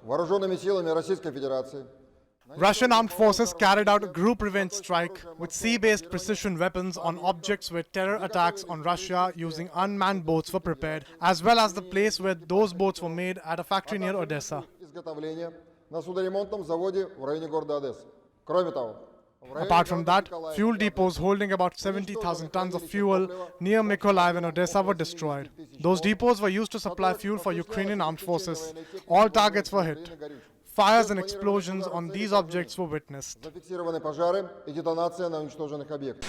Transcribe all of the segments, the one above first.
вооруженными силами Российской Федерации. Russian armed forces carried out a group revenge strike with sea-based precision weapons on objects where terror attacks on Russia using unmanned boats were prepared, as well as the place where those boats were made at a factory near Odesa. Изготовление на судоремонтном заводе в районе города Одессы. Кроме того, Apart from that, fuel depots holding about 70,000 tons of fuel near Mykolaiv and Odessa were destroyed. Those depots were used to supply fuel for Ukrainian armed forces. All targets were hit. Fires and explosions on these objects were witnessed. зафиксированы пожары и детонация на уничтоженных объектах.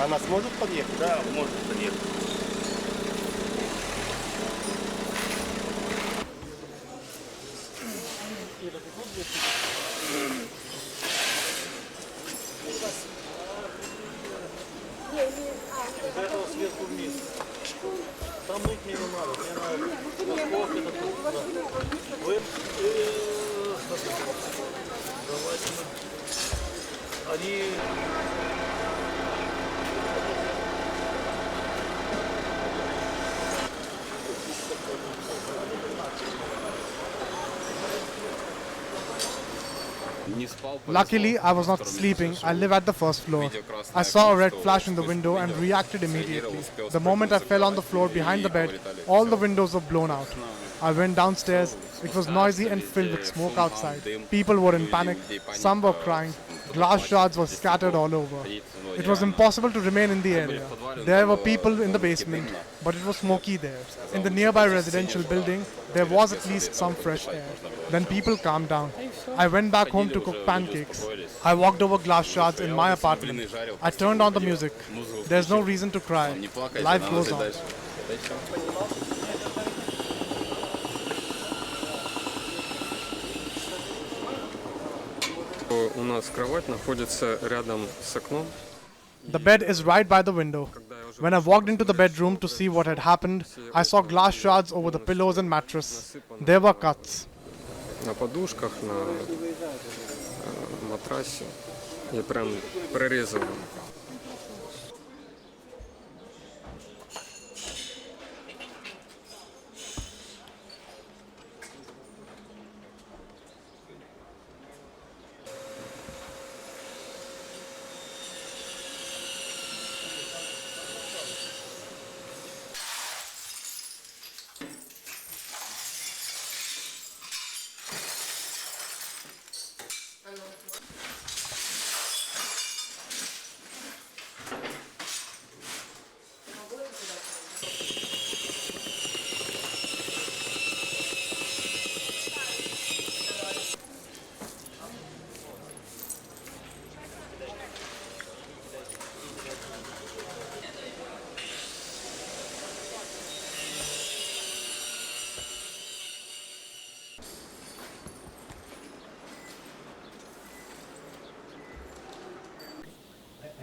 Она сможет подъехать? Да, может подъехать. Из этого сверху вниз. Там мыть не надо. Мне надо. Вы... Давайте мы... Они... Luckily, I was not sleeping. I live at the first floor. I saw a red flash in the window and reacted immediately. The moment I fell on the floor behind the bed, all the windows were blown out. I went downstairs. It was noisy and filled with smoke outside. People were in panic. Some were crying. Glass shards were scattered all over. It was impossible to remain in the area. There were people in the basement, but it was smoky there. In the nearby residential building, there was at least some fresh air. Then people calmed down. I went back home to cook pancakes. I walked over glass shards in my apartment. I turned on the music. There's no reason to cry. Life goes on. У нас кровать находится рядом с окном. The bed is right by the window. When I walked into the bedroom to see what had happened, I saw glass shards over the pillows and mattress. There were cuts. На подушках, на матрасе. И прям прорезано.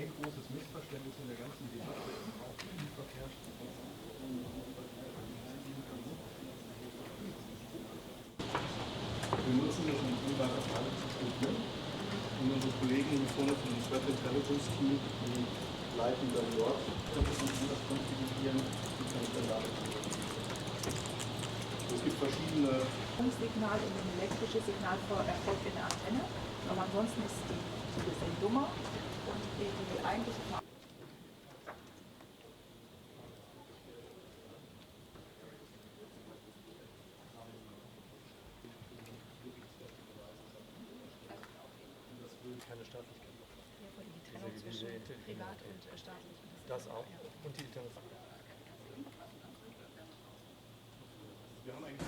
Ein großes Missverständnis in der ganzen Debatte ist auch verherrscht. Wir nutzen das in privater Frage zu studieren. Und unsere Kollegen hier vorne von dem Threat Intelligence Team, die leiten dann dort, das ist ein anders konfigurieren, die kann ich dann damit. Es gibt verschiedene. Signal und ein elektrisches Signal erfolgt in der Antenne, aber ansonsten ist die ein bisschen dummer und die eigentliche Keine Staatlichkeit. Ja, aber die Trennung zwischen privat und staatlich. Das auch. Und die interne Wir haben eigentlich.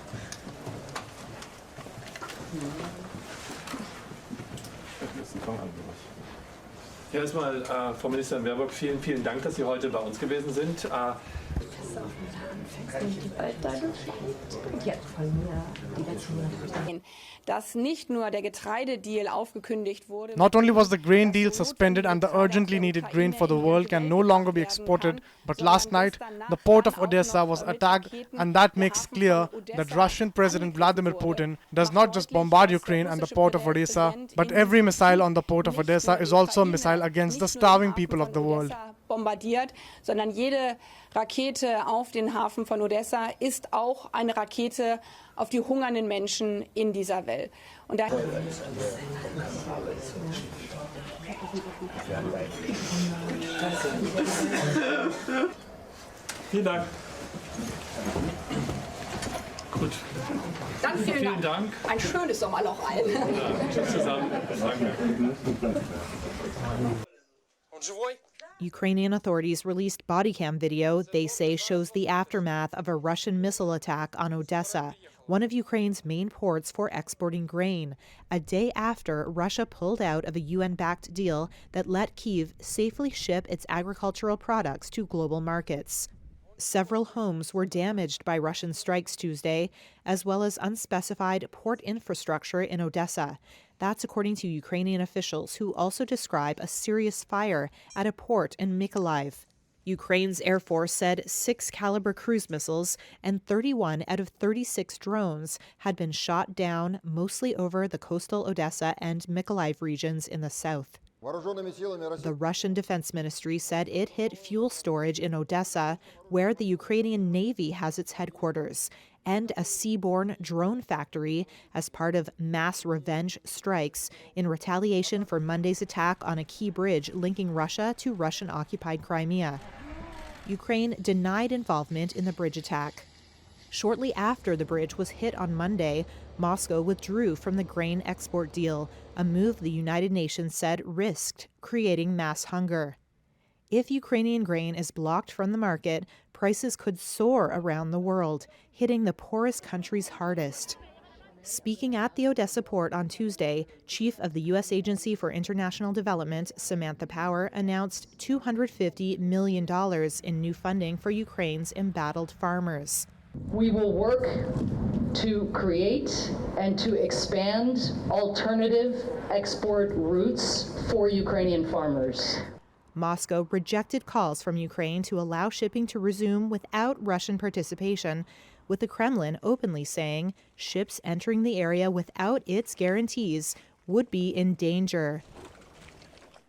Ja, erstmal, Frau Ministerin Baerbock, vielen, vielen Dank, dass Sie heute bei uns gewesen sind. Dass nicht nur der Getreidedeal aufgekündigt wurde. Not only was the grain deal suspended and the urgently needed grain for the world can no longer be exported, but last night the port of Odesa was attacked, and that makes clear that Russian President Vladimir Putin does not just bombard Ukraine and the port of Odesa, but every missile on the port of Odesa is also a missile against the starving people of the world. Bombardiert, sondern jede Rakete auf den Hafen von Odessa ist auch eine Rakete auf die hungernden Menschen in dieser Welt. Und da Vielen Dank. Gut. Dann vielen Dank. Ein schönes Sommerloch allen. Tschüss zusammen. Danke. Ukrainian authorities released body cam video they say shows the aftermath of a Russian missile attack on Odesa, one of Ukraine's main ports for exporting grain, a day after Russia pulled out of a UN-backed deal that let Kyiv safely ship its agricultural products to global markets. Several homes were damaged by Russian strikes Tuesday, as well as unspecified port infrastructure in Odesa. That's according to Ukrainian officials, who also describe a serious fire at a port in Mykolaiv. Ukraine's Air Force said 6 Caliber cruise missiles and 31 out of 36 drones had been shot down, mostly over the coastal Odesa and Mykolaiv regions in the south. The Russian Defense Ministry said it hit fuel storage in Odesa, where the Ukrainian Navy has its headquarters, and a seaborne drone factory as part of mass revenge strikes in retaliation for Monday's attack on a key bridge linking Russia to Russian-occupied Crimea. Ukraine denied involvement in the bridge attack. Shortly after the bridge was hit on Monday, Moscow withdrew from the grain export deal, a move the United Nations said risked creating mass hunger. If Ukrainian grain is blocked from the market, prices could soar around the world, hitting the poorest countries hardest. Speaking at the Odessa port on Tuesday, Chief of the U.S. Agency for International Development, Samantha Power, announced $250 million in new funding for Ukraine's embattled farmers. We will work to create and to expand alternative export routes for Ukrainian farmers. Moscow rejected calls from Ukraine to allow shipping to resume without Russian participation, with the Kremlin openly saying ships entering the area without its guarantees would be in danger.